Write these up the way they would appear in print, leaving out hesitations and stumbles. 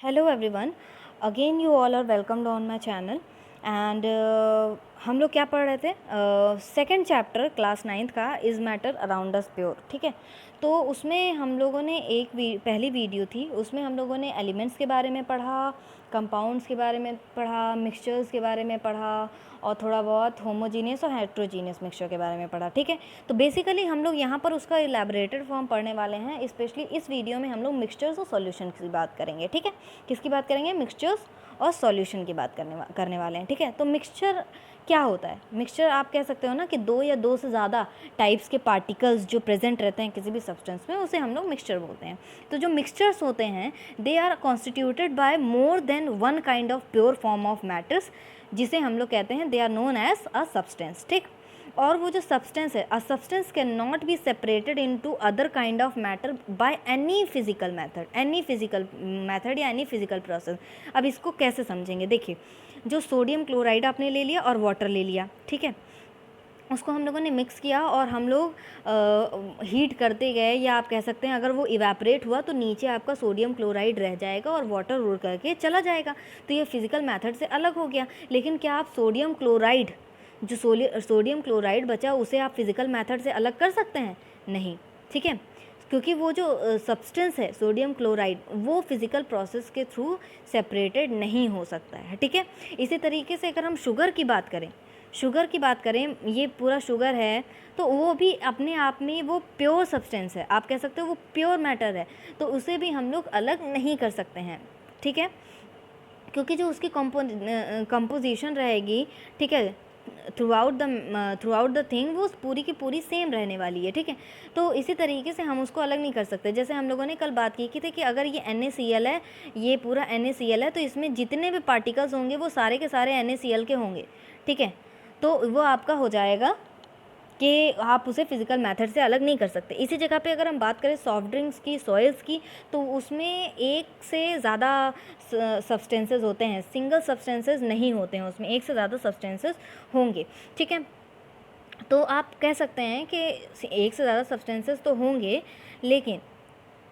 Hello everyone, again you all are welcomed on my channel and हम लोग क्या पढ़ रहे थे। सेकंड चैप्टर क्लास 9th का is matter around us pure. ठीक है, तो उसमें हम लोगों ने पहली वीडियो थी, उसमें हम लोगों ने एलिमेंट्स के बारे में पढ़ा, कंपाउंड्स के बारे में पढ़ा, मिक्सचर्स के बारे में पढ़ा और थोड़ा बहुत होमोजीनियस और हेट्रोजीनियस मिक्सचर के बारे में पढ़ा। ठीक है, तो बेसिकली हम लोग यहाँ पर उसका इलेबोरेटेड फॉर्म पढ़ने वाले हैं। स्पेशली इस वीडियो में हम लोग मिक्सचर्स और सॉल्यूशन की बात करेंगे। ठीक है, किसकी बात करेंगे? मिक्सचर्स और सॉल्यूशन की बात करने वाले हैं। ठीक है, तो मिक्सचर क्या होता है? मिक्सचर आप कह सकते हो ना कि दो या दो से ज़्यादा टाइप्स के पार्टिकल्स जो प्रेजेंट रहते हैं किसी भी सब्सटेंस में, उसे हम लोग मिक्सचर बोलते हैं। तो जो मिक्सचर्स होते हैं they are constituted by more than one kind of pure form of matters, जिसे हम लोग कहते हैं they are known as a substance. ठीक, और वो जो सब्सटेंस है, a substance can not be separated into other kind of matter by any physical method या एनी फिजिकल प्रोसेस। अब इसको कैसे समझेंगे? देखिए, जो सोडियम क्लोराइड आपने ले लिया और वाटर ले लिया, ठीक है, उसको हम लोगों ने मिक्स किया और हम लोग हीट करते गए, या आप कह सकते हैं अगर वो इवेपरेट हुआ तो नीचे आपका सोडियम क्लोराइड रह जाएगा और वाटर उड़ करके चला जाएगा। तो ये फिजिकल मेथड से अलग हो गया। लेकिन क्या आप सोडियम क्लोराइड, जो सोडियम क्लोराइड बचा, उसे आप फिजिकल मेथड से अलग कर सकते हैं? नहीं। ठीक है, क्योंकि वो जो सब्सटेंस है सोडियम क्लोराइड, वो फिज़िकल प्रोसेस के थ्रू सेपरेटेड नहीं हो सकता है। ठीक है, इसी तरीके से अगर हम शुगर की बात करें, ये पूरा शुगर है तो वो भी अपने आप में वो प्योर सब्सटेंस है, आप कह सकते हो वो प्योर मैटर है, तो उसे भी हम लोग अलग नहीं कर सकते हैं। ठीक है, क्योंकि जो उसकी कंपोजिशन रहेगी, ठीक है, थ्रू आउट द थिंग, वो पूरी की पूरी सेम रहने वाली है। ठीक है, तो इसी तरीके से हम उसको अलग नहीं कर सकते। जैसे हम लोगों ने कल बात की थी कि अगर ये NaCl है, ये पूरा NaCl है, तो इसमें जितने भी पार्टिकल्स होंगे वो सारे के सारे NaCl के होंगे। ठीक है, तो वो आपका हो जाएगा कि आप उसे फिज़िकल मेथड से अलग नहीं कर सकते। इसी जगह पे अगर हम बात करें सॉफ्ट ड्रिंक्स की, सॉइल्स की, तो उसमें एक से ज़्यादा सब्सटेंसेस होते हैं, सिंगल सब्सटेंसेस नहीं होते हैं, उसमें एक से ज़्यादा सब्सटेंसेस होंगे। ठीक है, तो आप कह सकते हैं कि एक से ज़्यादा सब्सटेंसेस तो होंगे, लेकिन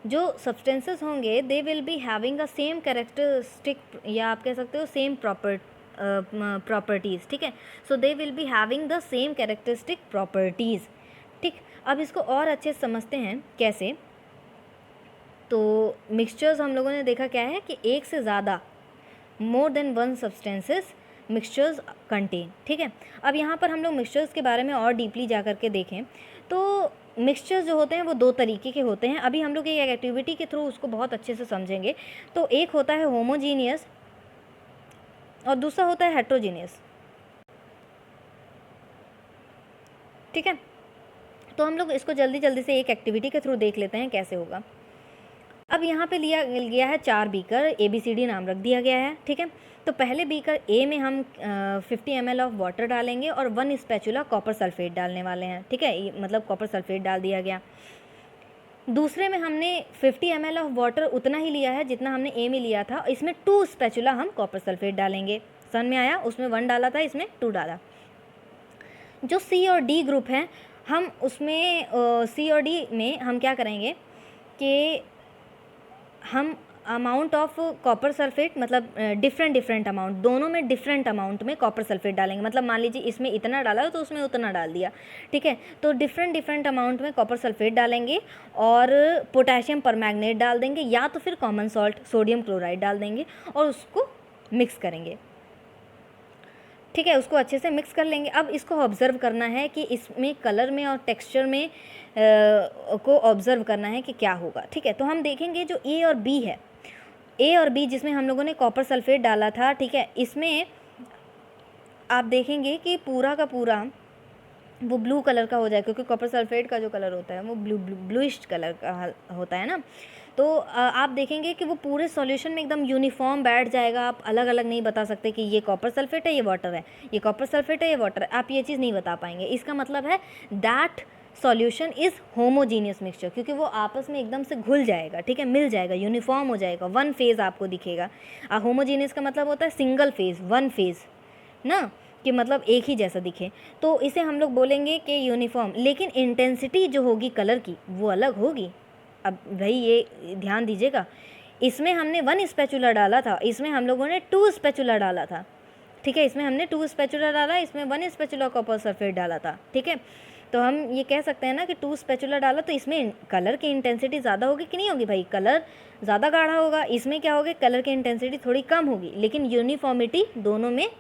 जो सब्सटेंसेस होंगे they will be having a same characteristic, या आप कह सकते हो सेम प्रॉपर्टीज़। ठीक है, so they will be having the same characteristic properties. ठीक, अब इसको और अच्छे से समझते हैं कैसे। तो मिक्सचर्स हम लोगों ने देखा क्या है कि एक से ज़्यादा, मोर than one substances mixtures contain. ठीक है, अब यहाँ पर हम लोग मिक्सचर्स के बारे में और डीपली जा कर के देखें तो मिक्सचर्स जो होते हैं वो दो तरीके के होते हैं। अभी हम लोग एक एक्टिविटी के थ्रू उसको बहुत अच्छे से समझेंगे। तो एक होता है होमोजीनियस और दूसरा होता है हेट्रोजीनियस। ठीक है, तो हम लोग इसको जल्दी जल्दी से एक एक्टिविटी के थ्रू देख लेते हैं कैसे होगा। अब यहाँ पे लिया गया है 4 बीकर, ABCD नाम रख दिया गया है। ठीक है, तो पहले बीकर A में हम 50 ml ऑफ वाटर डालेंगे और 1 स्पैचुला कॉपर सल्फेट डालने वाले हैं। ठीक है, मतलब कॉपर सल्फेट डाल दिया गया। दूसरे में हमने 50 ml ऑफ वाटर उतना ही लिया है जितना हमने A में लिया था, इसमें 2 स्पैचुला हम कॉपर सल्फेट डालेंगे। समझ में आया? उसमें 1 डाला था, इसमें 2 डाला। जो C और D ग्रुप है, हम उसमें C और D में हम क्या करेंगे कि हम अमाउंट ऑफ कॉपर सल्फेट, मतलब डिफरेंट अमाउंट, दोनों में डिफरेंट अमाउंट में कॉपर सल्फेट डालेंगे। मतलब मान लीजिए इसमें इतना डाला तो उसमें उतना डाल दिया। ठीक है, तो डिफरेंट अमाउंट में कॉपर सल्फेट डालेंगे और पोटेशियम परमैंगनेट डाल देंगे, या तो फिर कॉमन सॉल्ट सोडियम क्लोराइड डाल देंगे और उसको मिक्स करेंगे। ठीक है, उसको अच्छे से मिक्स कर लेंगे। अब इसको ऑब्ज़र्व करना है कि इसमें कलर में और टेक्सचर में को ऑब्ज़र्व करना है कि क्या होगा। ठीक है, तो हम देखेंगे जो A और B है, A और B जिसमें हम लोगों ने कॉपर सल्फेट डाला था, ठीक है, इसमें आप देखेंगे कि पूरा का पूरा वो ब्लू कलर का हो जाए, क्योंकि कॉपर सल्फेट का जो कलर होता है वो ब्लूइश कलर का होता है ना। तो आप देखेंगे कि वो पूरे सॉल्यूशन में एकदम यूनिफॉर्म बैठ जाएगा। आप अलग अलग नहीं बता सकते कि ये कॉपर सल्फेट है, ये वाटर है, ये कॉपर सल्फेट है, ये वाटर है, आप ये चीज़ नहीं बता पाएंगे। इसका मतलब है that solution is homogeneous mixture, क्योंकि वो आपस में एकदम से घुल जाएगा। ठीक है, मिल जाएगा, यूनिफॉर्म हो जाएगा, वन फेज़ आपको दिखेगा। होमोजीनियस का मतलब होता है सिंगल फेज़, वन फेज़ ना, कि मतलब एक ही जैसा दिखे। तो इसे हम लोग बोलेंगे कि यूनिफॉर्म, लेकिन इंटेंसिटी जो होगी कलर की वो अलग होगी। अब भाई ये ध्यान दीजिएगा, इसमें हमने 1 स्पैचुला डाला था, इसमें हम लोगों ने 2 स्पैचुला डाला था, ठीक है। इसमें हमने 2 स्पैचुला डाला, इसमें 1 स्पैचुला कॉपर सल्फेट डाला था, ठीक है। तो हम ये कह सकते हैं ना कि 2 स्पैचुला डाला तो इसमें कलर की इंटेंसिटी ज़्यादा होगी कि नहीं होगी भाई, कलर ज़्यादा गाढ़ा होगा। इसमें क्या होगी, कलर की इंटेंसिटी थोड़ी कम होगी, लेकिन यूनिफॉर्मिटी दोनों में,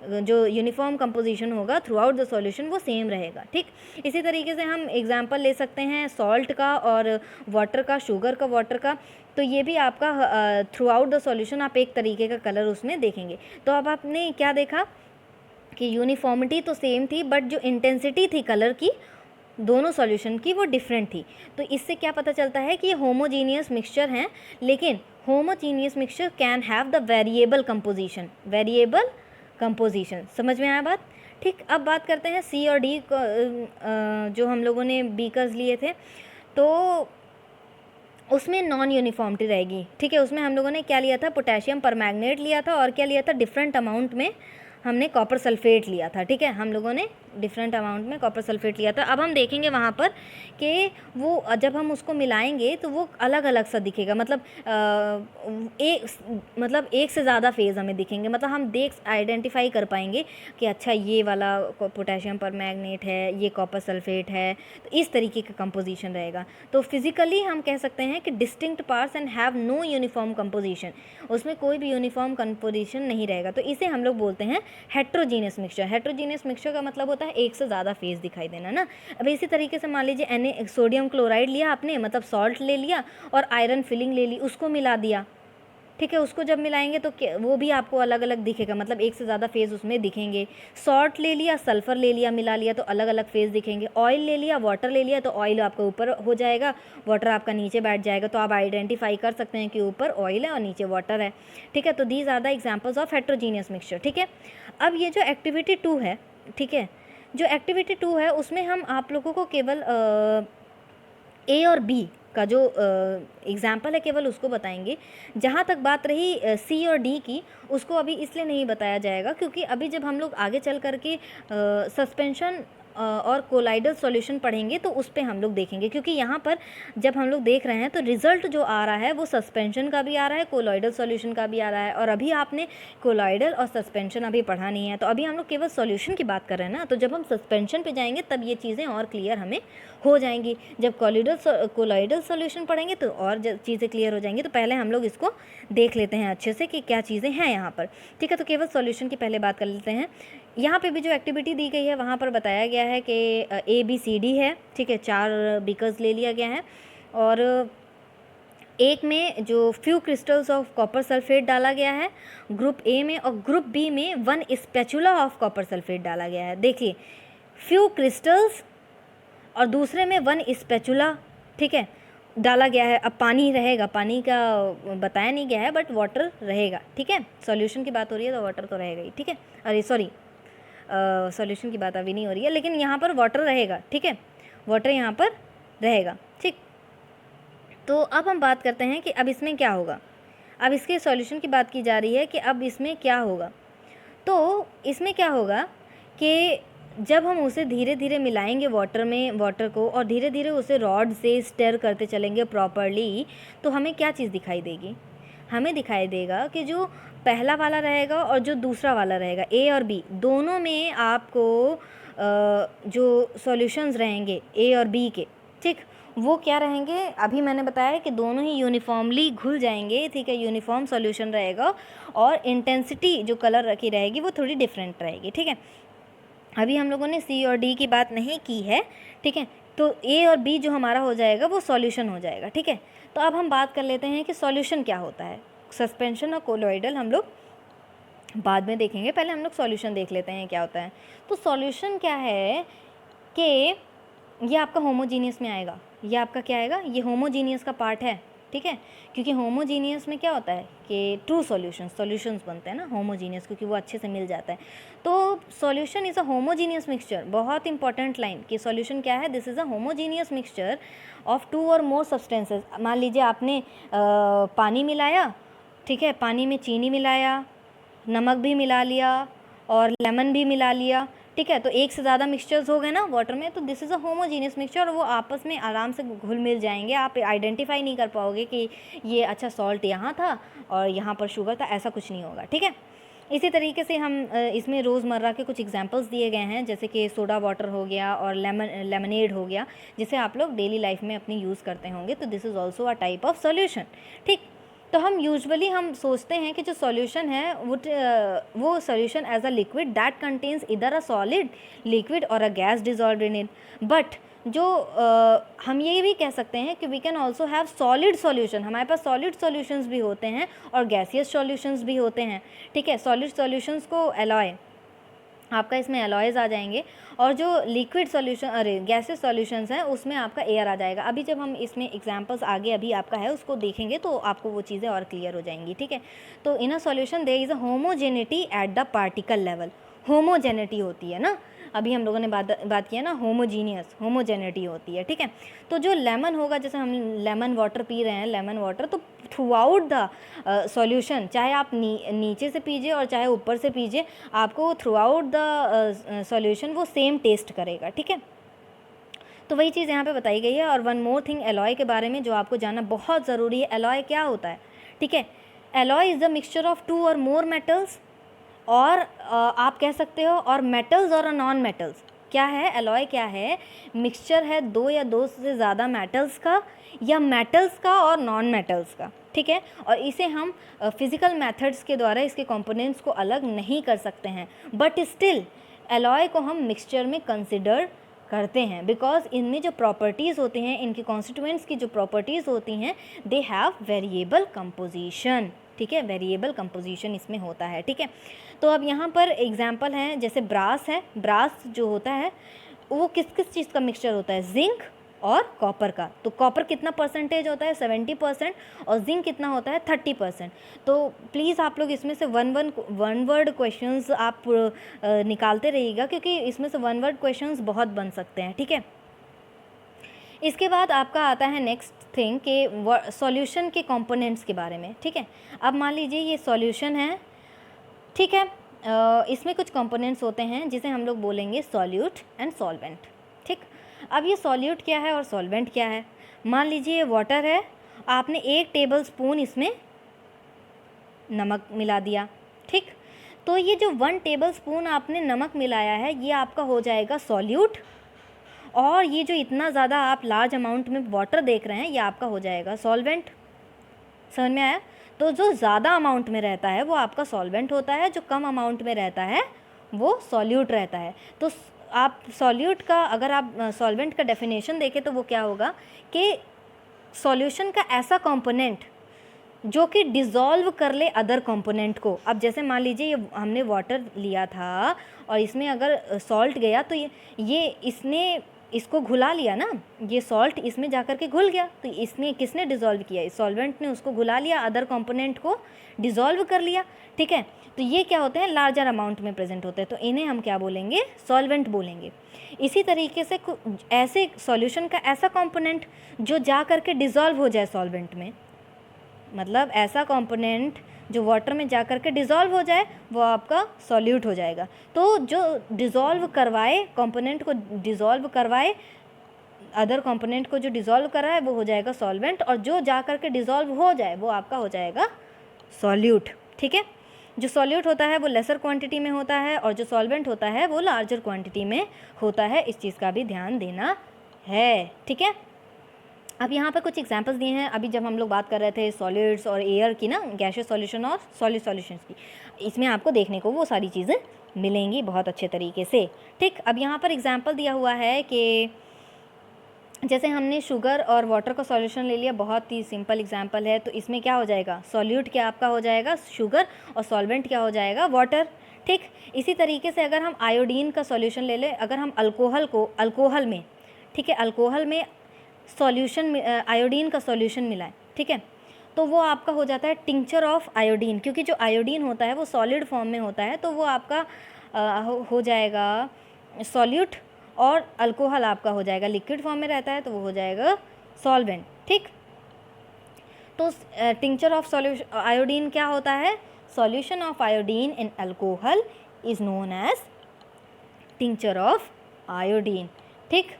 जो यूनिफॉर्म कंपोजिशन होगा थ्रू आउट द सॉल्यूशन वो सेम रहेगा, ठीक। इसी तरीके से हम एग्जांपल ले सकते हैं सॉल्ट का और वाटर का, शुगर का, वाटर का। तो ये भी आपका थ्रू आउट द सॉल्यूशन आप एक तरीके का कलर उसमें देखेंगे। तो अब आपने क्या देखा कि यूनिफॉर्मिटी तो सेम थी, बट जो इंटेंसिटी थी कलर की दोनों सॉल्यूशन की वो डिफरेंट थी। तो इससे क्या पता चलता है कि ये होमोजीनियस मिक्सचर हैं, लेकिन homogeneous mixture can have the variable composition, variable composition. समझ में आया बात, ठीक। अब बात करते हैं सी और डी जो हम लोगों ने बीकर्स लिए थे, तो उसमें नॉन यूनिफॉर्मिटी रहेगी, ठीक है। उसमें हम लोगों ने क्या लिया था, पोटेशियम परमैंगनेट लिया था, और क्या लिया था, डिफरेंट अमाउंट में हमने कॉपर सल्फेट लिया था, ठीक है। हम लोगों ने डिफरेंट अमाउंट में कॉपर सल्फेट लिया था। अब हम देखेंगे वहाँ पर कि वो जब हम उसको मिलाएंगे तो वो अलग अलग सा दिखेगा, मतलब एक से ज़्यादा फेज़ हमें दिखेंगे, मतलब हम आइडेंटिफाई कर पाएंगे कि अच्छा ये वाला पोटेशियम परमैंगनेट है, ये कॉपर सल्फेट है, तो इस तरीके का कंपोजिशन रहेगा। तो फिज़िकली हम कह सकते हैं कि distinct parts and have no uniform composition, उसमें कोई भी यूनिफॉर्म कंपोजिशन नहीं रहेगा। तो इसे हम लोग बोलते हैं हेट्रोजीनियस मिक्सचर। हेट्रोजीनियस मिक्सचर का मतलब होता है एक से ज़्यादा फेज़ दिखाई देना ना। अब इसी तरीके से मान लीजिए सोडियम क्लोराइड लिया आपने, मतलब सॉल्ट ले लिया, और आयरन फिलिंग ले ली, उसको मिला दिया, ठीक है। उसको जब मिलाएंगे तो वो भी आपको अलग अलग दिखेगा, मतलब एक से ज़्यादा फेज़ उसमें दिखेंगे। सॉल्ट ले लिया, सल्फ़र ले लिया, मिला लिया, तो अलग अलग फेज़ दिखेंगे। ऑयल ले लिया, वाटर ले लिया, तो ऑयल आपका ऊपर हो जाएगा, वाटर आपका नीचे बैठ जाएगा। तो आप आइडेंटिफाई कर सकते हैं कि ऊपर ऑयल है और नीचे वाटर है, ठीक है। तो these are the examples of heterogeneous mixture, ठीक है। अब ये जो एक्टिविटी 2 है, ठीक है, जो एक्टिविटी 2 है उसमें हम आप लोगों को केवल ए और बी का जो एग्ज़ाम्पल है केवल उसको बताएंगे। जहाँ तक बात रही सी और डी की, उसको अभी इसलिए नहीं बताया जाएगा क्योंकि अभी जब हम लोग आगे चल कर के सस्पेंशन और कोलाइडल सॉल्यूशन पढ़ेंगे तो उस पे हम लोग देखेंगे, क्योंकि यहाँ पर जब हम लोग देख रहे हैं तो रिज़ल्ट जो आ रहा है वो सस्पेंशन का भी आ रहा है, कोलाइडल सॉल्यूशन का भी आ रहा है। और अभी आपने कोलाइडल और सस्पेंशन अभी पढ़ा नहीं है, तो अभी हम लोग केवल सॉल्यूशन की बात कर रहे हैं ना। तो जब हम सस्पेंशन पे जाएंगे तब ये चीज़ें और क्लियर हमें हो जाएंगी। जब कोलाइडल सॉल्यूशन पढ़ेंगे तो और चीज़ें क्लियर हो जाएंगी। तो पहले हम लोग इसको देख लेते हैं अच्छे से कि क्या चीज़ें हैं यहाँ पर, ठीक है। तो केवल सॉल्यूशन की पहले बात कर लेते हैं। यहाँ पे भी जो एक्टिविटी दी गई है वहाँ पर बताया गया है कि ABCD है, ठीक है। 4 बीकर्स ले लिया गया है, और एक में जो few crystals of copper sulphate डाला गया है ग्रुप ए में, और ग्रुप बी में 1 स्पैचुला ऑफ कॉपर सल्फेट डाला गया है। देखिए, फ्यू क्रिस्टल्स और दूसरे में 1 स्पैचुला, ठीक है, डाला गया है। अब पानी रहेगा, पानी का बताया नहीं गया है, बट वाटर रहेगा, ठीक है। सॉल्यूशन की बात हो रही है तो वाटर तो रहेगा ही, ठीक है। अरे सॉरी, सॉल्यूशन की बात अभी नहीं हो रही है, लेकिन यहाँ पर वाटर रहेगा, ठीक है, वाटर यहाँ पर रहेगा, ठीक। तो अब हम बात करते हैं कि अब इसमें क्या होगा। अब इसके सॉल्यूशन की बात की जा रही है कि अब इसमें क्या होगा। तो इसमें क्या होगा कि जब हम उसे धीरे धीरे मिलाएंगे वाटर में, वाटर को, और धीरे धीरे उसे रॉड से स्टर करते चलेंगे प्रॉपरली, तो हमें क्या चीज़ दिखाई देगी, हमें दिखाई देगा कि जो पहला वाला रहेगा और जो दूसरा वाला रहेगा, ए और बी, दोनों में आपको जो सॉल्यूशंस रहेंगे ए और बी के, ठीक, वो क्या रहेंगे, अभी मैंने बताया कि दोनों ही यूनिफॉर्मली घुल जाएंगे, ठीक है। यूनिफॉर्म सॉल्यूशन रहेगा, और इंटेंसिटी जो कलर की रहेगी वो थोड़ी डिफरेंट रहेगी, ठीक है। अभी हम लोगों ने सी और डी की बात नहीं की है, ठीक है। तो ए और बी जो हमारा हो जाएगा वो सॉल्यूशन हो जाएगा, ठीक है। तो अब हम बात कर लेते हैं कि सॉल्यूशन क्या होता है। सस्पेंशन और कोलॉइडल हम लोग बाद में देखेंगे, पहले हम लोग सॉल्यूशन देख लेते हैं क्या होता है। तो सॉल्यूशन क्या है कि ये आपका होमोजीनियस में आएगा, ये आपका क्या आएगा, ये होमोजीनियस का पार्ट है, ठीक है। क्योंकि होमोजीनियस में क्या होता है कि ट्रू सॉल्यूशंस बनते हैं ना होमोजीनियस, क्योंकि वो अच्छे से मिल जाता है। तो solution is a homogeneous mixture, बहुत इंपॉर्टेंट लाइन कि सॉल्यूशन क्या है, this is a homogeneous mixture of 2 और मोर सब्सटेंसेस। मान लीजिए आपने पानी मिलाया, ठीक है, पानी में चीनी मिलाया, नमक भी मिला लिया और लेमन भी मिला लिया, ठीक है। तो एक से ज़्यादा मिक्सचर्स हो गए ना वाटर में, तो this is a homogeneous mixture, और वो आपस में आराम से घुल मिल जाएंगे। आप आइडेंटिफाई नहीं कर पाओगे कि ये अच्छा सॉल्ट यहाँ था और यहाँ पर शुगर था, ऐसा कुछ नहीं होगा, ठीक है। इसी तरीके से हम इसमें रोज़मर्रा के कुछ एग्जांपल्स दिए गए हैं, जैसे कि सोडा वाटर हो गया और लेमनेड हो गया, जिसे आप लोग डेली लाइफ में अपनी यूज़ करते होंगे। तो this is also a type of solution, ठीक। तो हम यूजुअली हम सोचते हैं कि जो सॉल्यूशन है वो solution as a liquid that contains either a solid, liquid or a gas dissolved in it. But जो हम ये भी कह सकते हैं कि we can also have solid solution, हमारे पास सॉलिड सॉल्यूशंस भी होते हैं और गैसियस सॉल्यूशंस भी होते हैं, ठीक है। सॉलिड सॉल्यूशंस को एलॉय, आपका इसमें एलॉयज़ आ जाएंगे, और जो लिक्विड सॉल्यूशन अरे गैसेस सॉल्यूशंस हैं उसमें आपका एयर आ जाएगा। अभी जब हम इसमें एग्जांपल्स आगे अभी आपका है उसको देखेंगे तो आपको वो चीज़ें और क्लियर हो जाएंगी, ठीक है। तो in a solution there is a homogeneity at the particle level, homogeneity होती है ना, अभी हम लोगों ने बात किया ना, होमोजीनियस, होमोजेनिटी होती है, ठीक है। तो जो लेमन होगा, जैसे हम लेमन वाटर पी रहे हैं, लेमन वाटर, तो थ्रू आउट द सॉल्यूशन, चाहे आप नीचे से पीजिए और चाहे ऊपर से पीजिए, आपको थ्रू आउट द सॉल्यूशन वो सेम टेस्ट करेगा, ठीक है। तो वही चीज़ यहाँ पे बताई गई है। और वन मोर थिंग एलॉय के बारे में जो आपको जानना बहुत ज़रूरी है, एलॉय क्या होता है, ठीक है। Alloy is the mixture of two or more metals, और आप कह सकते हो और मेटल्स और नॉन मेटल्स। क्या है एलॉय, क्या है, मिक्सचर है दो या दो से ज़्यादा मेटल्स का या मेटल्स का और नॉन मेटल्स का, ठीक है। और इसे हम फिज़िकल मेथड्स के द्वारा इसके कंपोनेंट्स को अलग नहीं कर सकते हैं, बट स्टिल एलॉय को हम मिक्सचर में कंसिडर करते हैं, बिकॉज इनमें जो प्रॉपर्टीज़ होती हैं, इनकी कॉन्स्टिट्यूएंट्स की जो प्रॉपर्टीज़ होती हैं, दे हैव वेरिएबल कंपोजिशन, ठीक है। वेरिएबल कंपोजिशन इसमें होता है, ठीक है। तो अब यहाँ पर एग्जांपल हैं, जैसे ब्रास है, ब्रास जो होता है वो किस किस चीज़ का मिक्सचर होता है, जिंक और कॉपर का। तो कॉपर कितना परसेंटेज होता है, 70%, और जिंक कितना होता है, 30%। तो प्लीज़ आप लोग इसमें से वन वर्ड क्वेश्चंस आप निकालते रहिएगा, क्योंकि इसमें से वन वर्ड क्वेश्चंस बहुत बन सकते हैं, ठीक है। इसके बाद आपका आता है नेक्स्ट थिंग कि सॉल्यूशन के कंपोनेंट्स के बारे में, ठीक है। अब मान लीजिए ये सॉल्यूशन है, ठीक है। इसमें कुछ कंपोनेंट्स होते हैं जिसे हम लोग बोलेंगे सॉल्यूट एंड सॉल्वेंट, ठीक। अब ये सॉल्यूट क्या है और सॉल्वेंट क्या है। मान लीजिए ये वाटर है, आपने 1 टेबल स्पून इसमें नमक मिला दिया, ठीक। तो ये जो 1 टेबल स्पून आपने नमक मिलाया है, ये आपका हो जाएगा सॉल्यूट, और ये जो इतना ज़्यादा आप लार्ज अमाउंट में वाटर देख रहे हैं, ये आपका हो जाएगा सॉल्वेंट। समझ में आया। तो जो ज़्यादा अमाउंट में रहता है वो आपका सॉल्वेंट होता है, जो कम अमाउंट में रहता है वो सॉल्यूट रहता है। तो आप सॉल्यूट का, अगर आप सॉल्वेंट का डेफिनेशन देखें तो वो क्या होगा कि सॉल्यूशन का ऐसा कंपोनेंट जो कि डिज़ोल्व कर ले अदर कंपोनेंट को। अब जैसे मान लीजिए ये हमने वाटर लिया था और इसमें अगर सॉल्ट गया, तो ये इसने इसको घुला लिया ना, ये सॉल्ट इसमें जाकर के घुल गया, तो इसने किसने डिज़ोल्व किया, इस सॉल्वेंट ने उसको घुला लिया, अदर कंपोनेंट को डिज़ोल्व कर लिया, ठीक है। तो ये क्या होते हैं, लार्जर अमाउंट में प्रेजेंट होते हैं, तो इन्हें हम क्या बोलेंगे, सॉल्वेंट बोलेंगे। इसी तरीके से ऐसे सॉल्यूशन का ऐसा कंपोनेंट जो जा करके डिज़ोल्व हो जाए सॉल्वेंट में, मतलब ऐसा कंपोनेंट जो वाटर में जा कर के डिज़ोल्व हो जाए, वो आपका सॉल्यूट हो जाएगा। तो जो डिज़ोल्व करवाए, कंपोनेंट को डिज़ोल्व करवाए, अदर कंपोनेंट को जो डिज़ोल्व कराए वो हो जाएगा सॉल्वेंट, और जो जा कर के डिज़ोल्व हो जाए वो आपका हो जाएगा सॉल्यूट, ठीक है। जो सॉल्यूट होता है वो लेसर क्वांटिटी में होता है, और जो सॉल्वेंट होता है वो लार्जर क्वांटिटी में होता है। इस चीज़ का भी ध्यान देना है, ठीक है। अब यहाँ पर कुछ एग्जांपल्स दिए हैं। अभी जब हम लोग बात कर रहे थे सॉलिड्स और एयर की ना, गैसियस सॉल्यूशन और सॉलिड सॉल्यूशंस की, इसमें आपको देखने को वो सारी चीज़ें मिलेंगी बहुत अच्छे तरीके से, ठीक। अब यहाँ पर एग्जांपल दिया हुआ है कि जैसे हमने शुगर और वाटर का सॉल्यूशन ले लिया, बहुत ही सिंपल एग्जांपल है। तो इसमें क्या हो जाएगा, सॉल्यूट क्या आपका हो जाएगा शुगर, और सॉल्वेंट क्या हो जाएगा वाटर, ठीक। इसी तरीके से अगर हम आयोडीन का सॉल्यूशन ले लें, अगर हम अल्कोहल में, ठीक है, अल्कोहल में सॉल्यूशन आयोडीन का सॉल्यूशन मिलाएं, ठीक है, तो वो आपका हो जाता है टिंचर ऑफ आयोडीन, क्योंकि जो आयोडीन होता है वो सॉलिड फॉर्म में होता है, तो वो आपका हो जाएगा सॉल्यूट, और अल्कोहल आपका हो जाएगा लिक्विड फॉर्म में रहता है, तो वो हो जाएगा सॉल्वेंट, ठीक। तो टिंचर ऑफ आयोडीन क्या होता है, solution of iodine in alcohol is known as tincture of iodine. ठीक,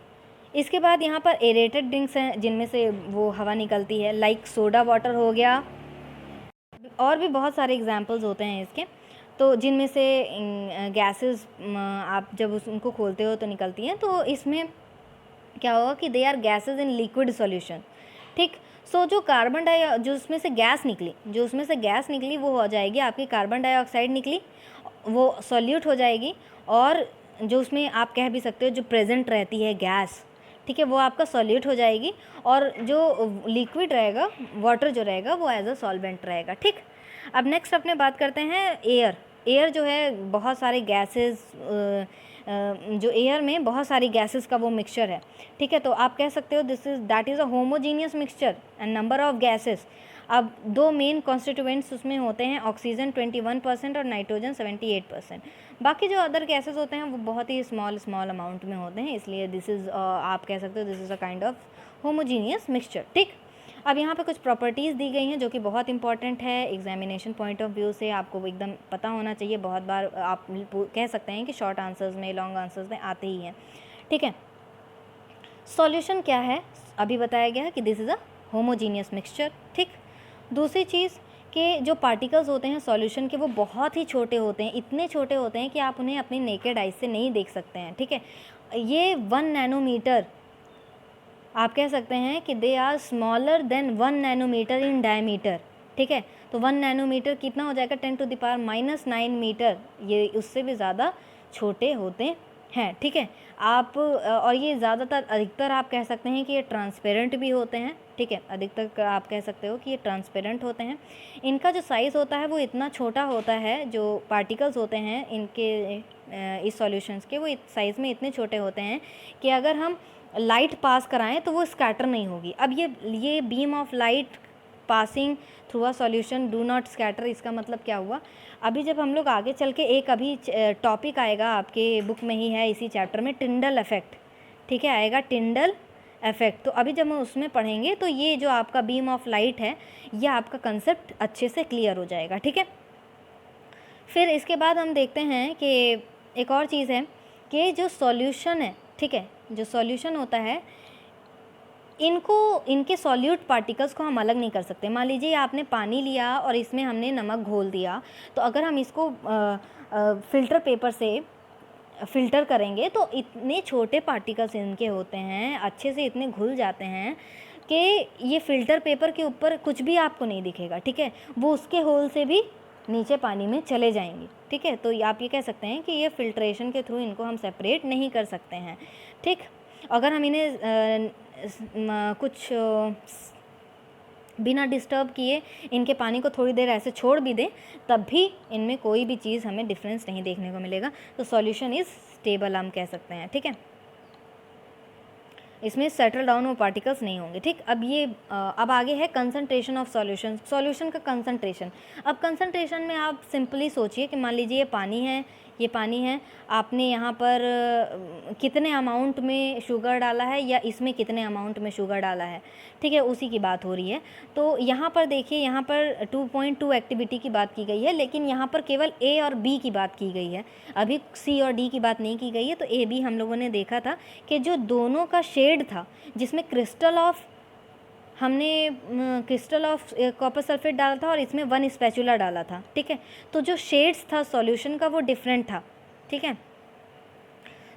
इसके बाद यहाँ पर एरेटेड ड्रिंक्स हैं जिनमें से वो हवा निकलती है, लाइक सोडा वाटर हो गया, और भी बहुत सारे एग्जाम्पल्स होते हैं इसके, तो जिनमें से गैसेस आप जब उनको खोलते हो तो निकलती हैं। तो इसमें क्या होगा कि they are gases in liquid solution. ठीक, सो जो जो उसमें से गैस निकली वो हो जाएगी आपकी कार्बन डाइऑक्साइड निकली, वो सॉल्यूट हो जाएगी, और जो उसमें आप कह भी सकते हो जो प्रेजेंट रहती है गैस, ठीक है, वो आपका सॉल्यूट हो जाएगी, और जो लिक्विड रहेगा, वाटर जो रहेगा, वो एज अ सॉल्वेंट रहेगा। ठीक, अब नेक्स्ट अपने बात करते हैं एयर जो है बहुत सारे गैसेस, जो एयर में बहुत सारी गैसेस का वो मिक्सचर है। ठीक है, तो आप कह सकते हो that is a homogeneous mixture and number of gases. अब दो मेन कॉन्स्टिट्यूएंट्स उसमें होते हैं, ऑक्सीजन 21% और नाइट्रोजन 78%। बाकी जो अदर गैसेस होते हैं वो बहुत ही स्मॉल अमाउंट में होते हैं, इसलिए दिस इज़ आप कह सकते हो this is a kind of homogeneous mixture. ठीक, अब यहाँ पे कुछ प्रॉपर्टीज़ दी गई हैं जो कि बहुत इंपॉर्टेंट है एग्जामिनेशन पॉइंट ऑफ व्यू से, आपको एकदम पता होना चाहिए। बहुत बार आप कह सकते हैं कि शॉर्ट आंसर्स में, लॉन्ग आंसर्स में आते ही हैं। ठीक है, सॉल्यूशन क्या है, अभी बताया गया है कि this is a homogeneous mixture. ठीक, दूसरी चीज़ कि जो पार्टिकल्स होते हैं सॉल्यूशन के वो बहुत ही छोटे होते हैं, इतने छोटे होते हैं कि आप उन्हें अपनी नेकेड आइज से नहीं देख सकते हैं। ठीक है, ये 1 नैनोमीटर, आप कह सकते हैं कि they are smaller than 1 nanometre in diameter. ठीक है, तो 1 नैनोमीटर कितना हो जाएगा, 10⁻⁹ मीटर, ये उससे भी ज़्यादा छोटे होते हैं। ठीक है, आप और ये ज़्यादातर अधिकतर आप कह सकते हैं कि ये ट्रांसपेरेंट भी होते हैं। ठीक है, अधिकतर आप कह सकते हो कि ये ट्रांसपेरेंट होते हैं। इनका जो साइज़ होता है वो इतना छोटा होता है, जो पार्टिकल्स होते हैं इनके इस सॉल्यूशंस के, वो साइज़ में इतने छोटे होते हैं कि अगर हम लाइट पास कराएं तो वो स्कैटर नहीं होगी। अब ये beam of light passing through a solution do not scatter, इसका मतलब क्या हुआ, अभी जब हम लोग आगे चल के एक अभी टॉपिक आएगा आपके बुक में ही है इसी चैप्टर में, टिंडल इफेक्ट। ठीक है, आएगा टिंडल इफेक्ट, तो अभी जब हम उसमें पढ़ेंगे तो ये जो आपका बीम ऑफ लाइट है ये आपका कंसेप्ट अच्छे से क्लियर हो जाएगा। ठीक है, फिर इसके बाद हम देखते हैं कि एक और चीज़ है कि जो सॉल्यूशन है, ठीक है, जो सॉल्यूशन होता है इनके सॉल्यूट पार्टिकल्स को हम अलग नहीं कर सकते। मान लीजिए आपने पानी लिया और इसमें हमने नमक घोल दिया, तो अगर हम इसको फ़िल्टर पेपर से फ़िल्टर करेंगे तो इतने छोटे पार्टिकल्स इनके होते हैं, अच्छे से इतने घुल जाते हैं कि ये फ़िल्टर पेपर के ऊपर कुछ भी आपको नहीं दिखेगा। ठीक है, वो उसके होल से भी नीचे पानी में चले जाएंगे। ठीक है, तो आप ये कह सकते हैं कि ये फ़िल्ट्रेशन के थ्रू इनको हम सेपरेट नहीं कर सकते हैं। ठीक, अगर हम इन्हें कुछ बिना डिस्टर्ब किए इनके पानी को थोड़ी देर ऐसे छोड़ भी दें, तब भी इनमें कोई भी चीज़ हमें डिफरेंस नहीं देखने को मिलेगा। तो सॉल्यूशन इज़ स्टेबल हम कह सकते हैं। ठीक है, इसमें सेटल डाउन वो पार्टिकल्स नहीं होंगे। ठीक, अब आगे है कंसंट्रेशन ऑफ सॉल्यूशन का कंसंट्रेशन। अब कंसंट्रेशन में आप सिंपली सोचिए कि मान लीजिए ये पानी है, आपने यहाँ पर कितने अमाउंट में शुगर डाला है या इसमें कितने अमाउंट में शुगर डाला है। ठीक है, उसी की बात हो रही है। तो यहाँ पर देखिए, यहाँ पर 2.2 एक्टिविटी की बात की गई है, लेकिन यहाँ पर केवल ए और बी की बात की गई है, अभी सी और डी की बात नहीं की गई है। तो ए बी हम लोगों ने देखा था कि जो दोनों का शेड था, जिसमें हमने क्रिस्टल ऑफ कॉपर सल्फेट डाला था और इसमें 1 स्पैचुला डाला था। ठीक है, तो जो शेड्स था सॉल्यूशन का वो डिफरेंट था। ठीक है,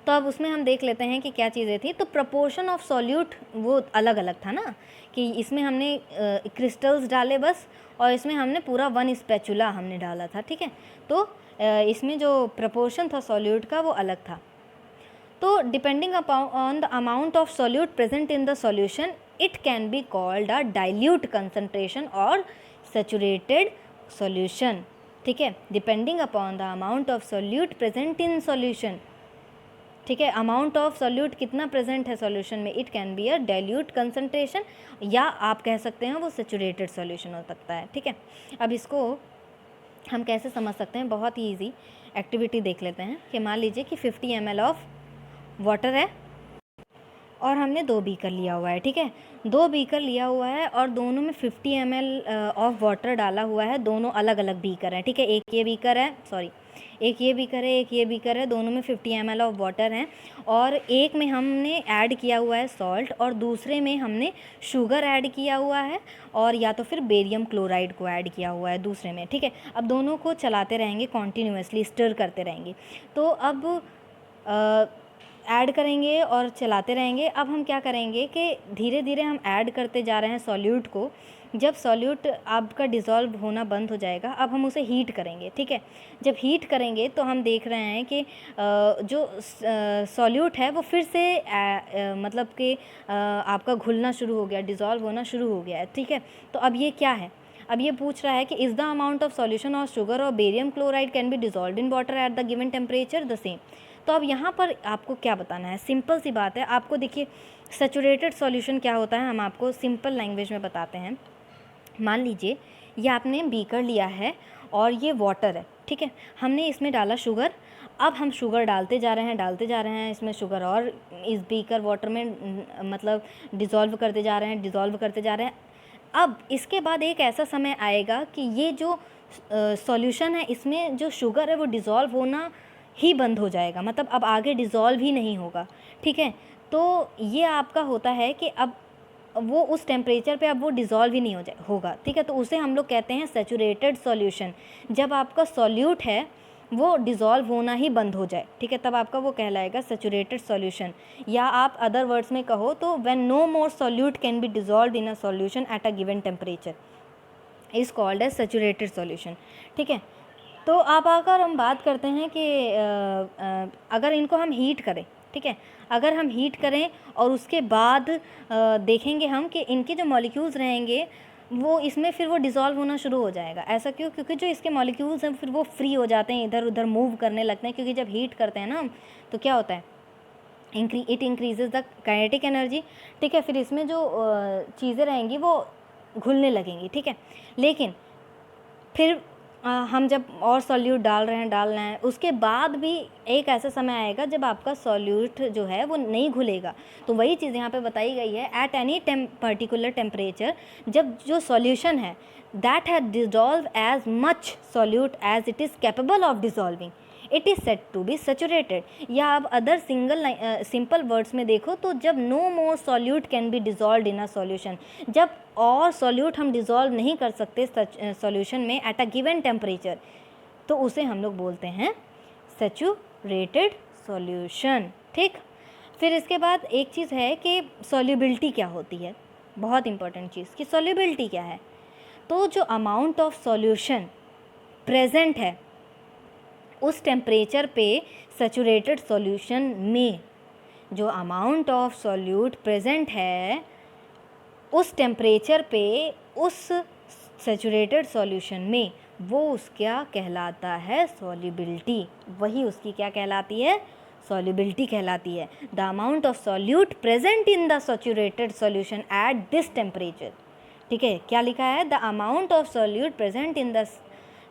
तो अब उसमें हम देख लेते हैं कि क्या चीज़ें थी। तो प्रपोर्शन ऑफ सॉल्यूट वो अलग अलग था ना, कि इसमें हमने क्रिस्टल्स डाले बस, और इसमें हमने पूरा 1 स्पैचुला हमने डाला था। ठीक है, तो इसमें जो प्रपोर्शन था सॉल्यूट का वो अलग था। तो depending upon the amount of solute present in the solution, it can be called a dilute concentration और सैचुरेटेड सॉल्यूशन। ठीक है, depending upon the amount of solute present in solution. ठीक है, अमाउंट ऑफ सॉल्यूट कितना present है solution में, it can be a dilute concentration, या आप कह सकते हैं वो सैचुरेटेड सॉल्यूशन हो सकता है। ठीक है, अब इसको हम कैसे समझ सकते हैं, बहुत ही ईजी एक्टिविटी देख लेते हैं कि मान लीजिए कि 50 ml ऑफ वाटर है और हमने 2 बीकर लिया हुआ है, ठीक है। 2 बीकर लिया हुआ है और दोनों में 50 ml ऑफ वाटर डाला हुआ है, दोनों अलग अलग बीकर हैं, ठीक है। एक ये बीकर है, सॉरी एक ये बीकर है, एक ये बीकर है, दोनों में 50 ml ऑफ वाटर हैं और एक में हमने ऐड किया हुआ है सॉल्ट और दूसरे में हमने शुगर ऐड किया हुआ है और या तो फिर बेरियम क्लोराइड को ऐड किया हुआ है दूसरे में, ठीक है। अब दोनों को चलाते रहेंगे, कॉन्टीन्यूसली स्टर करते रहेंगे। तो अब ऐड करेंगे और चलाते रहेंगे। अब हम क्या करेंगे कि धीरे धीरे हम ऐड करते जा रहे हैं सॉल्यूट को। जब सॉल्यूट आपका डिज़ोल्व होना बंद हो जाएगा, अब हम उसे हीट करेंगे, ठीक है। जब हीट करेंगे तो हम देख रहे हैं कि जो सॉल्यूट है वो फिर से मतलब कि आपका घुलना शुरू हो गया, डिज़ोल्व होना शुरू हो गया है, ठीक है। तो अब ये क्या है, अब ये पूछ रहा है कि is the amount of solution of sugar और barium chloride can be dissolved in water at the given temperature the same. तो अब यहाँ पर आपको क्या बताना है, सिंपल सी बात है। आपको देखिए सैचुरेटेड सॉल्यूशन क्या होता है, हम आपको सिंपल लैंग्वेज में बताते हैं। मान लीजिए ये आपने बीकर लिया है और ये वाटर है, ठीक है। हमने इसमें डाला शुगर, अब हम शुगर डालते जा रहे हैं इसमें शुगर और इस बीकर वाटर में मतलब डिज़ोल्व करते जा रहे हैं। अब इसके बाद एक ऐसा समय आएगा कि ये जो सॉल्यूशन है इसमें जो शुगर है वो डिज़ोल्व होना ही बंद हो जाएगा, मतलब अब आगे डिज़ोल्व ही नहीं होगा, ठीक है। तो ये आपका होता है कि अब वो उस टेम्परेचर पे अब वो डिज़ोल्व ही नहीं होगा, ठीक है। तो उसे हम लोग कहते हैं सैचुरेटेड सॉल्यूशन। जब आपका सॉल्यूट है वो डिज़ोल्व होना ही बंद हो जाए, ठीक है, तब आपका वो कहलाएगा सैचुरेटेड सॉल्यूशन। या आप अदर वर्ड्स में कहो तो when no more solute can be dissolve in a solution at a given temperature is called as saturated solution, ठीक है। तो अब अगर हम बात करते हैं कि अगर इनको हम हीट करें, ठीक है, अगर हम हीट करें और उसके बाद देखेंगे हम कि इनके जो मॉलिक्यूल्स रहेंगे वो इसमें फिर वो डिज़ोल्व होना शुरू हो जाएगा। ऐसा क्यों? क्योंकि जो इसके मॉलिक्यूल्स हैं फिर वो फ्री हो जाते हैं, इधर उधर मूव करने लगते हैं, क्योंकि जब हीट करते हैं ना तो क्या होता है, it increases the kinetic energy, ठीक है। फिर इसमें जो चीज़ें रहेंगी वो घुलने लगेंगी, ठीक है। लेकिन फिर हम जब और सॉल्यूट डाल रहे हैं उसके बाद भी एक ऐसा समय आएगा जब आपका सॉल्यूट जो है वो नहीं घुलेगा। तो वही चीज़ यहाँ पे बताई गई है, एट एनी पर्टिकुलर टेम्परेचर जब जो सॉल्यूशन है that has dissolve as much solute as it is capable of dissolving it is set to be saturated. या आप अदर सिंपल वर्ड्स में देखो तो जब no more solute can be dissolve in a solution, जब और solute हम dissolve नहीं कर सकते सॉल्यूशन में एट अ गिवन टेम्परेचर, तो उसे हम लोग बोलते हैं सैचुरेटेड सॉल्यूशन, ठीक। फिर इसके बाद एक चीज़ है कि सॉल्युबिलिटी क्या होती है, बहुत इंपॉर्टेंट चीज़ कि सॉल्युबिलिटी क्या है। तो जो अमाउंट ऑफ सॉल्यूशन प्रेजेंट है उस टेम्परेचर पे सैचुरेटेड सॉल्यूशन में, जो अमाउंट ऑफ सॉल्यूट प्रेजेंट है उस टेम्परेचर पे उस सैचुरेटेड सॉल्यूशन में, वो उसका कहलाता है सॉल्युबिलिटी। वही उसकी क्या कहलाती है, सॉल्युबिलिटी कहलाती है। The amount of solute present in the saturated solution at this temperature, ठीक है। क्या लिखा है, the amount of solute present in the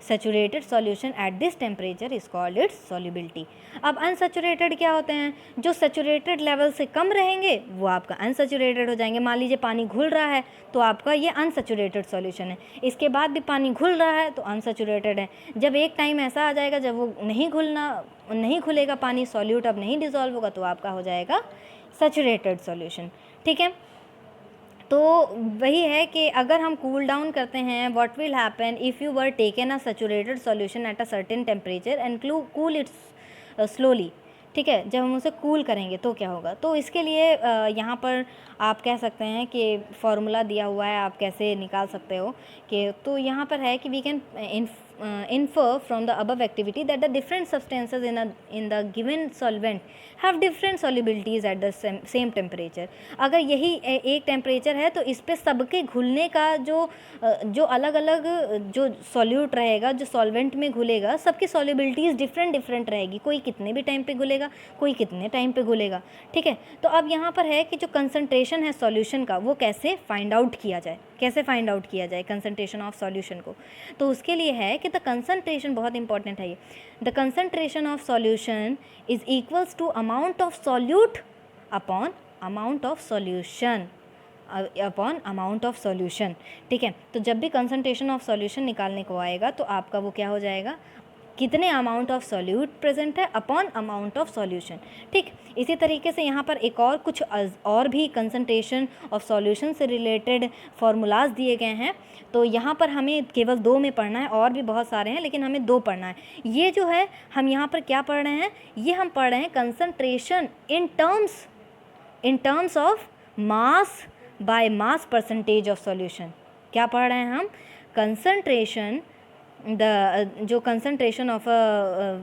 saturated solution at this temperature is called its solubility. अब अनसैचुरेटेड क्या होते हैं, जो सैचुरेटेड लेवल से कम रहेंगे वो आपका अनसैचुरेटेड हो जाएंगे। मान लीजिए पानी घुल रहा है तो आपका ये अनसैचुरेटेड सॉल्यूशन है, इसके बाद भी पानी घुल रहा है तो अनसैचुरेटेड है। जब एक टाइम ऐसा आ जाएगा जब वो नहीं घुलेगा पानी, सॉल्यूट अब नहीं डिज़ोल्व होगा, तो आपका हो जाएगा सैचुरेटेड सॉल्यूशन, ठीक है। तो वही है कि अगर हम कूल डाउन करते हैं, what will happen if you were taken a saturated solution at a certain temperature and cool it's slowly, ठीक है। जब हम उसे कूल करेंगे तो क्या होगा, तो इसके लिए यहाँ पर आप कह सकते हैं कि फार्मूला दिया हुआ है, आप कैसे निकाल सकते हो कि, तो यहाँ पर है कि we can infer from the above activity that the different substances in the given solvent have different solubilities at the same temperature। अगर यही एक टेम्परेचर है तो इस पे सबके घुलने का जो अलग अलग जो सॉल्यूट रहेगा, जो सॉल्वेंट में घुलेगा, सबकी सॉल्युबिलिटीज़ डिफरेंट रहेगी। कोई कितने भी टाइम पे घुलेगा, कोई कितने टाइम पे घुलेगा, ठीक है। तो अब यहाँ पर है कि जो कंसंट्रेशन है सॉल्यूशन का वो कैसे फाइंड आउट किया जाए, कंसंट्रेशन ऑफ सॉल्यूशन को। तो उसके लिए है कि द कंसंट्रेशन, बहुत इंपॉर्टेंट है ये, the concentration of solution is equals to amount of solute upon amount of solution, upon amount of solution. ठीक है, तो जब भी कंसंट्रेशन ऑफ सॉल्यूशन निकालने को आएगा तो आपका वो क्या हो जाएगा, कितने अमाउंट ऑफ सॉल्यूट प्रेजेंट है अपॉन अमाउंट ऑफ सॉल्यूशन। ठीक, इसी तरीके से यहाँ पर एक और कुछ और भी कंसंट्रेशन ऑफ सॉल्यूशन से रिलेटेड फार्मूलाज दिए गए हैं। तो यहाँ पर हमें केवल 2 में पढ़ना है, और भी बहुत सारे हैं लेकिन हमें 2 पढ़ना है। ये जो है हम यहाँ पर क्या पढ़ रहे हैं, ये हम पढ़ रहे हैं concentration in terms of mass by mass percentage of solution. क्या पढ़ रहे हैं हम, कंसंट्रेशन, जो कंसंट्रेशन ऑफ अ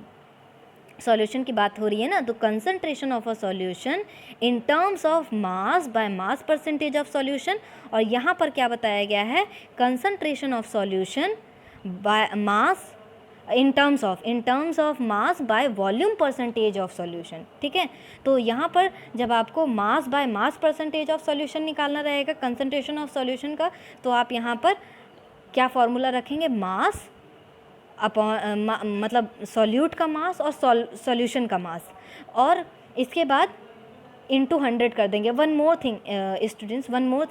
सॉल्यूशन की बात हो रही है ना, तो concentration of a solution in terms of mass by mass percentage of solution. और यहाँ पर क्या बताया गया है, concentration of solution by mass in terms of mass by volume percentage of solution. ठीक है, तो यहाँ पर जब आपको mass by mass percentage of solution निकालना रहेगा कंसंट्रेशन ऑफ सॉल्यूशन का, तो आप यहाँ पर क्या फार्मूला रखेंगे, मास अपॉन मतलब सॉल्यूट का मास और सॉल्यूशन का मास, और इसके बाद इनटू 100 कर देंगे। One more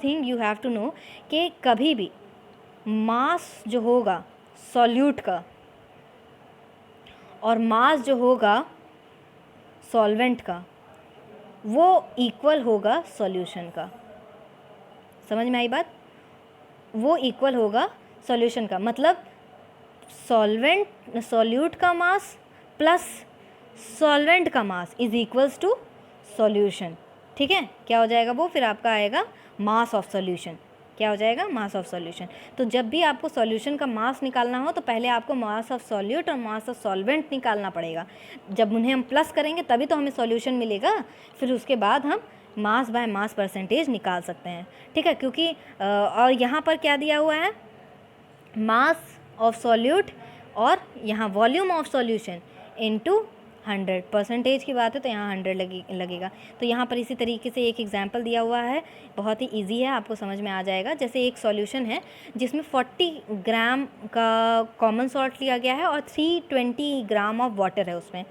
thing you have to know कि कभी भी मास जो होगा सॉल्यूट का और मास जो होगा सॉल्वेंट का वो इक्वल होगा सॉल्यूशन का। समझ में आई बात, वो इक्वल होगा सॉल्यूशन का, मतलब सॉल्यूट का मास प्लस सॉल्वेंट का mass is equals to solution. ठीक है, क्या हो जाएगा वो, फिर आपका आएगा मास ऑफ सॉल्यूशन। क्या हो जाएगा, मास ऑफ सॉल्यूशन। तो जब भी आपको सॉल्यूशन का मास निकालना हो तो पहले आपको मास ऑफ सॉल्यूट और मास ऑफ सॉल्वेंट निकालना पड़ेगा। जब उन्हें हम प्लस करेंगे तभी तो हमें सॉल्यूशन मिलेगा, फिर उसके बाद हम मास बाय मास परसेंटेज निकाल सकते हैं। ठीक है, क्योंकि और यहाँ पर क्या दिया हुआ है, मास ऑफ सॉल्यूट और यहाँ volume of solution into 100, percentage की बात है तो यहाँ 100 लगेगा। तो यहाँ पर इसी तरीके से एक एग्जांपल दिया हुआ है, बहुत ही इजी है, आपको समझ में आ जाएगा। जैसे एक सॉल्यूशन है जिसमें 40 ग्राम का कॉमन सॉल्ट लिया गया है और 320 ग्राम ऑफ वाटर है उसमें।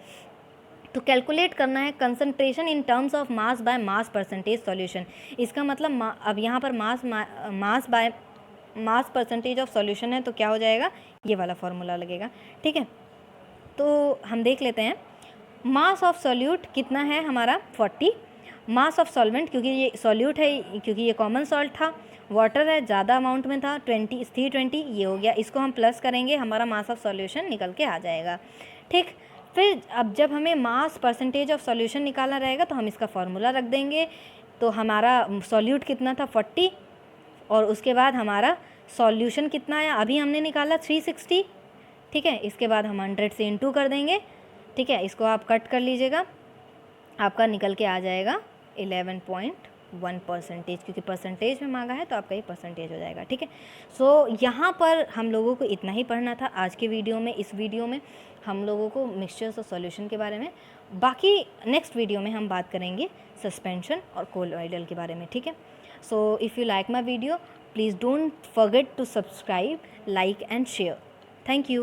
तो कैलकुलेट करना है concentration in terms of mass by mass percentage solution. इसका मतलब अब यहाँ पर mass by mass percentage of solution है तो क्या हो जाएगा, ये वाला फार्मूला लगेगा। ठीक है, तो हम देख लेते हैं। मास ऑफ सॉल्यूट कितना है हमारा 40, मास ऑफ सॉल्वेंट क्योंकि ये सॉल्यूट है, क्योंकि ये कॉमन सॉल्ट था, वाटर है ज़्यादा अमाउंट में था 320, ये हो गया, इसको हम प्लस करेंगे, हमारा मास ऑफ सॉल्यूशन निकल के आ जाएगा। ठीक, फिर अब जब हमें मास परसेंटेज ऑफ सॉल्यूशन निकालना रहेगा तो हम इसका फार्मूला रख देंगे। तो हमारा सॉल्यूट कितना था 40 और उसके बाद हमारा सॉल्यूशन कितना आया, अभी हमने निकाला 360। ठीक है, इसके बाद हम 100 से इनटू कर देंगे। ठीक है, इसको आप कट कर लीजिएगा, आपका निकल के आ जाएगा 11.1%, क्योंकि परसेंटेज में मांगा है तो आपका ये परसेंटेज हो जाएगा। ठीक है, सो यहाँ पर हम लोगों को इतना ही पढ़ना था आज के वीडियो में। इस वीडियो में हम लोगों को मिक्सचर्स और सॉल्यूशन के बारे में, बाकी नेक्स्ट वीडियो में हम बात करेंगे सस्पेंशन और कोलॉइडल के बारे में। ठीक है, so if you like my video, please don't forget to subscribe, like and share. Thank you.